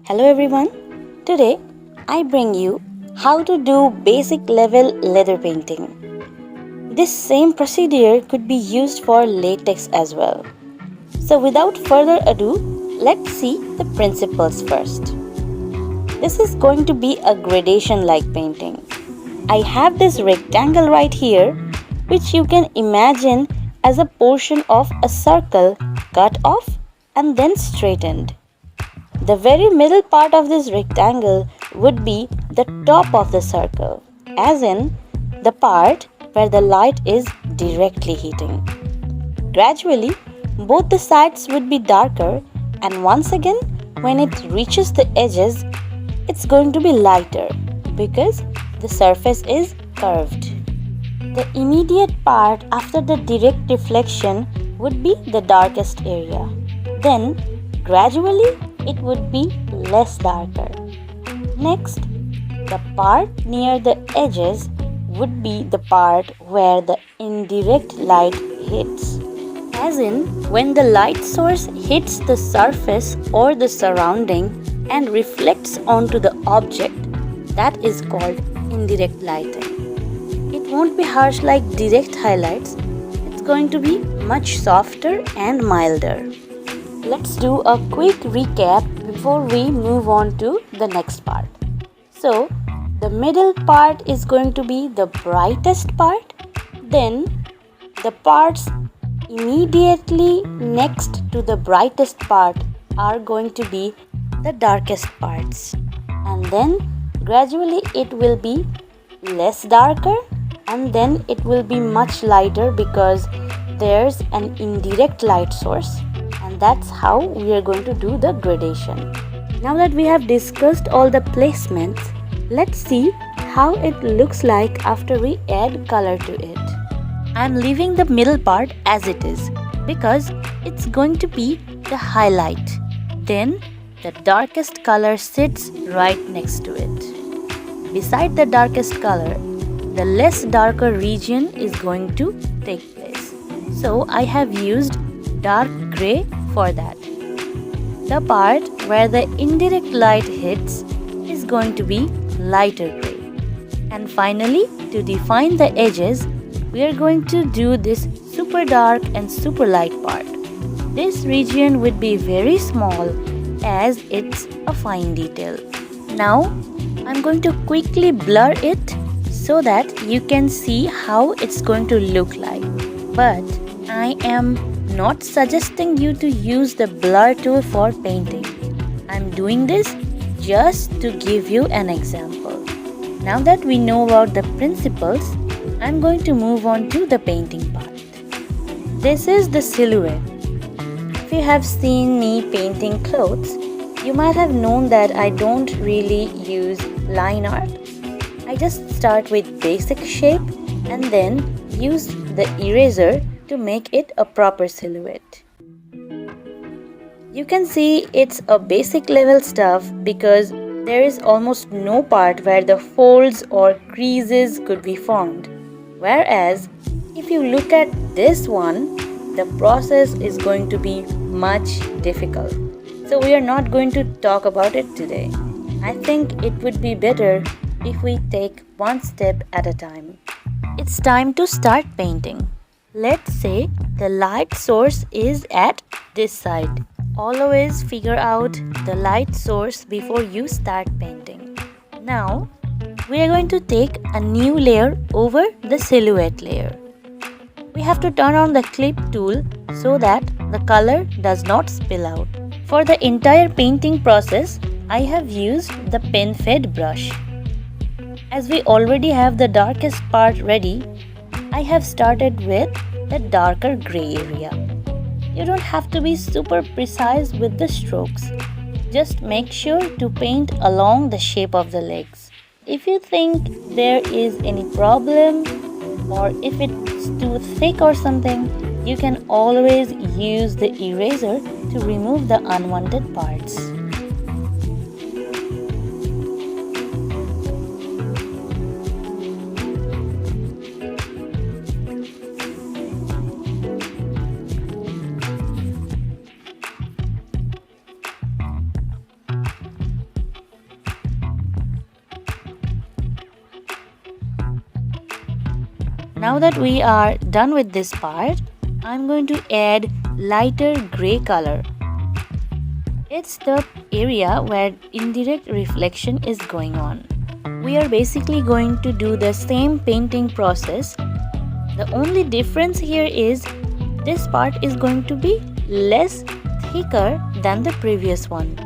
Hello everyone. Today I bring you how to do basic level leather painting. This same procedure could be used for latex as well. So without further ado, let's see the principles first. This is going to be a gradation like painting. I have this rectangle right here which you can imagine as a portion of a circle cut off and then straightened. The very middle part of this rectangle would be the top of the circle, as in the part where the light is directly hitting. Gradually, both the sides would be darker, and once again, when it reaches the edges, it's going to be lighter because the surface is curved. The immediate part after the direct reflection would be the darkest area. Then, gradually, it would be less darker. Next, the part near the edges would be the part where the indirect light hits. As in, when the light source hits the surface or the surrounding and reflects onto the object, that is called indirect lighting. It won't be harsh like direct highlights, it's going to be much softer and milder. Let's do a quick recap before we move on to the next part. So, the middle part is going to be the brightest part. Then, the parts immediately next to the brightest part are going to be the darkest parts. And then, gradually it will be less darker and then it will be much lighter because there's an indirect light source. And that's how we are going to do the gradation. Now that we have discussed all the placements, let's see how it looks like after we add color to it. I'm leaving the middle part as it is because it's going to be the highlight. Then the darkest color sits right next to it. Beside the darkest color, the less darker region is going to take place. So I have used dark gray for that. The part where the indirect light hits is going to be lighter gray. And finally, to define the edges, we are going to do this super dark and super light part. This region would be very small as it's a fine detail. Now, I'm going to quickly blur it so that you can see how it's going to look like. But I am not suggesting you to use the blur tool for painting. I'm doing this just to give you an example. Now that we know about the principles, I'm going to move on to the painting part. This is the silhouette. If you have seen me painting clothes, you might have known that I don't really use line art. I just start with basic shape and then use the eraser to make it a proper silhouette. You can see it's a basic level stuff because there is almost no part where the folds or creases could be formed. Whereas if you look at this one, the process is going to be much difficult. So we are not going to talk about it today. I think it would be better if we take one step at a time. It's time to start painting. Let's say the light source is at this side. Always figure out the light source before you start painting. Now, we are going to take a new layer over the silhouette layer. We have to turn on the clip tool so that the color does not spill out. For the entire painting process, I have used the pen fed brush. As we already have the darkest part ready, I have started with the darker gray area. You don't have to be super precise with the strokes. Just make sure to paint along the shape of the legs. If you think there is any problem or if it's too thick or something, you can always use the eraser to remove the unwanted parts. Now that we are done with this part, I'm going to add lighter gray color. It's the area where indirect reflection is going on. We are basically going to do the same painting process. The only difference here is this part is going to be less thicker than the previous one.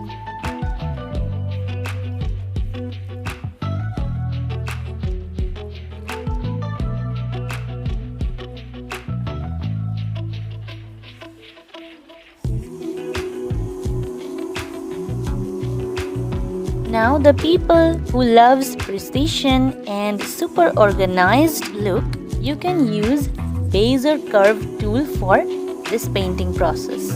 Now the people who loves precision and super organized look, you can use Bezier curve tool for this painting process.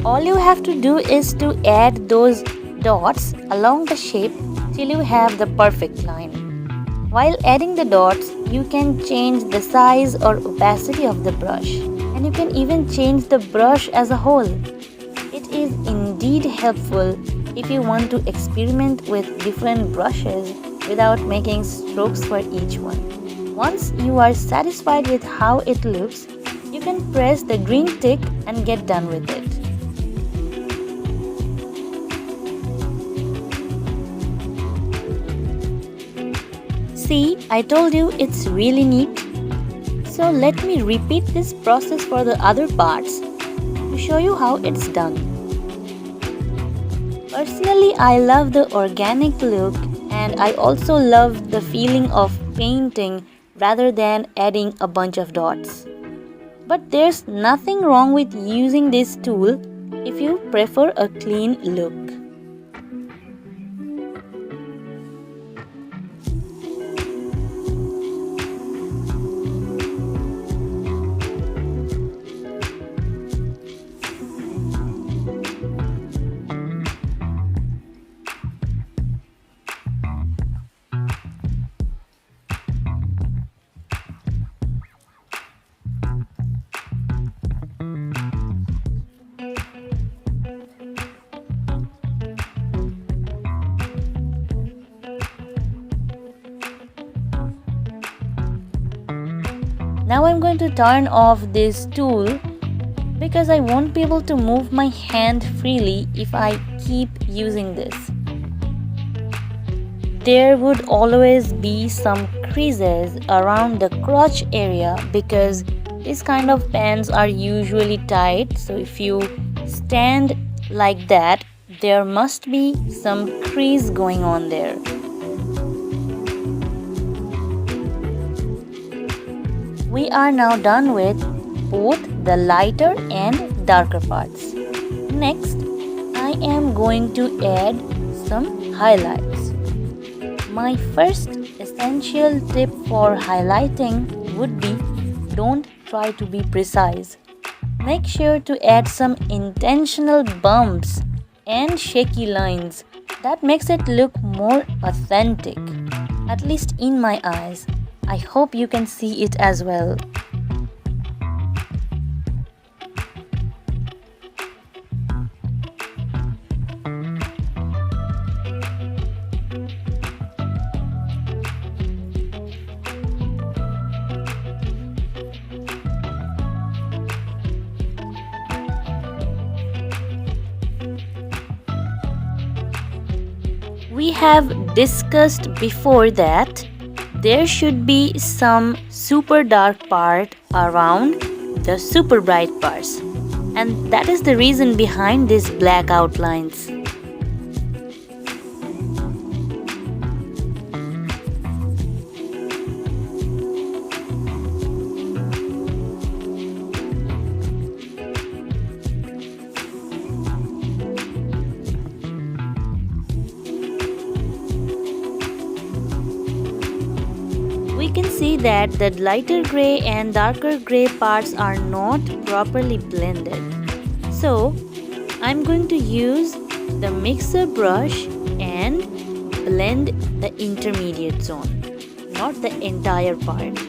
All you have to do is to add those dots along the shape till you have the perfect line. While adding the dots, you can change the size or opacity of the brush, and you can even change the brush as a whole. It is indeed helpful if you want to experiment with different brushes without making strokes for each one. Once you are satisfied with how it looks, you can press the green tick and get done with it. See, I told you it's really neat. So let me repeat this process for the other parts to show you how it's done. Personally, I love the organic look, and I also love the feeling of painting rather than adding a bunch of dots. But there's nothing wrong with using this tool if you prefer a clean look. Now I'm going to turn off this tool because I won't be able to move my hand freely if I keep using this. There would always be some creases around the crotch area because these kind of pens are usually tight, so if you stand like that, there must be some crease going on there. We are now done with both the lighter and darker parts. Next, I am going to add some highlights. My first essential tip for highlighting would be don't try to be precise. Make sure to add some intentional bumps and shaky lines. That makes it look more authentic, at least in my eyes. I hope you can see it as well. We have discussed before that there should be some super dark part around the super bright parts, and that is the reason behind these black outlines. We can see that the lighter gray and darker gray parts are not properly blended. So I'm going to use the mixer brush and blend the intermediate zone, not the entire part.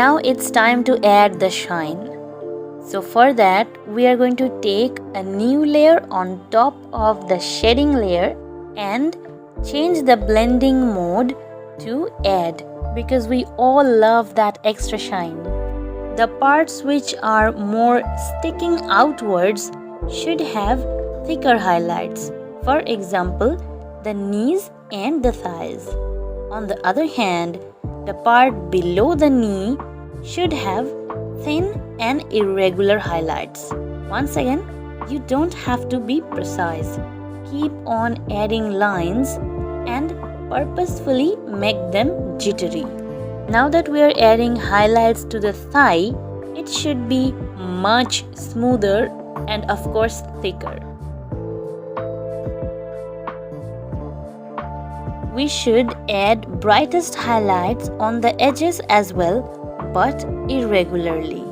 Now it's time to add the shine. So for that, we are going to take a new layer on top of the shading layer and change the blending mode to add, because we all love that extra shine. The parts which are more sticking outwards should have thicker highlights. For example, the knees and the thighs. On the other hand, the part below the knee should have thin and irregular highlights. Once again, you don't have to be precise. Keep on adding lines and purposefully make them jittery. Now that we are adding highlights to the thigh, it should be much smoother and of course thicker. We should add brightest highlights on the edges as well, but irregularly.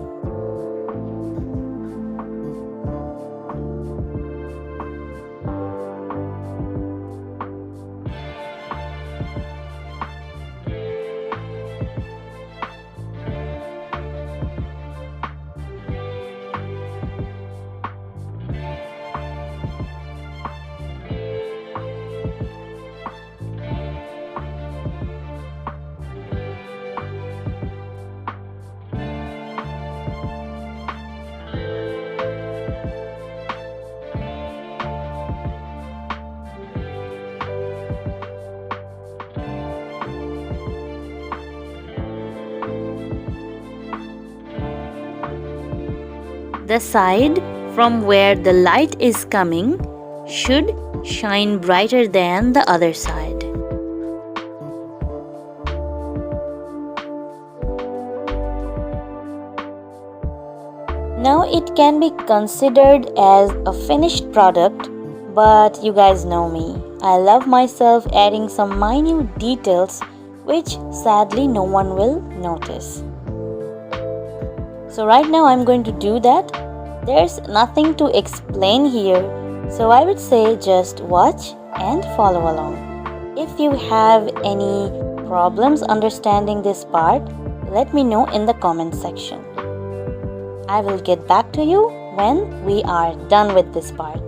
The side from where the light is coming should shine brighter than the other side. Now it can be considered as a finished product, but you guys know me. I love myself adding some minute details which sadly no one will notice. So right now I'm going to do that. There's nothing to explain here, so I would say just watch and follow along. If you have any problems understanding this part, let me know in the comment section. I will get back to you when we are done with this part.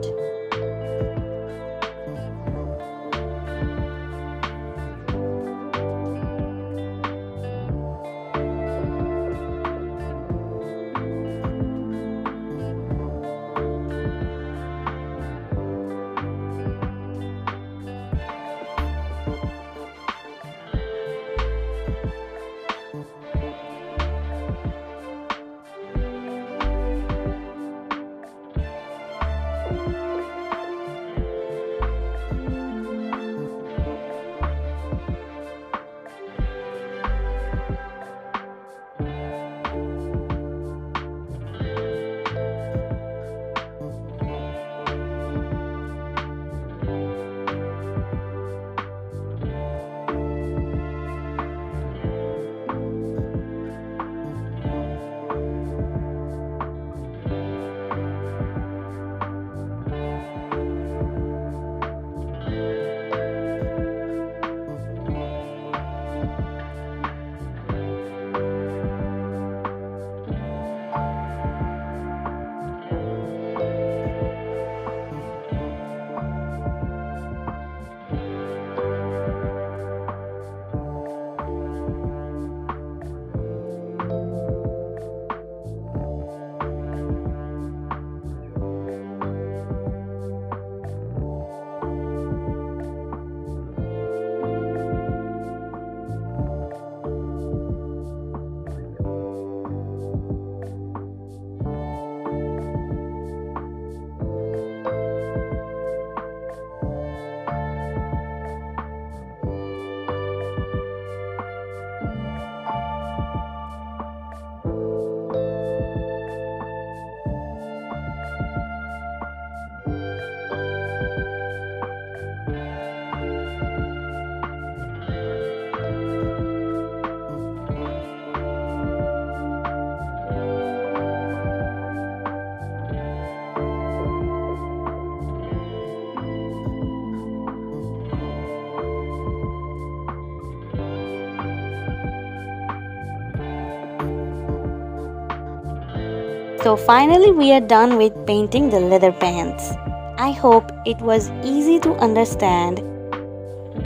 So finally we are done with painting the leather pants. I hope it was easy to understand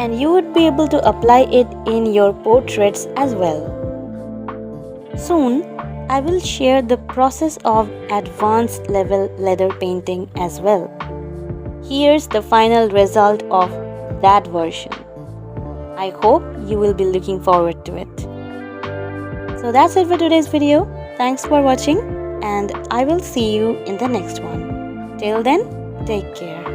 and you would be able to apply it in your portraits as well. Soon, I will share the process of advanced level leather painting as well. Here's the final result of that version. I hope you will be looking forward to it. So that's it for today's video. Thanks for watching and I will see you in the next one. Till then, take care.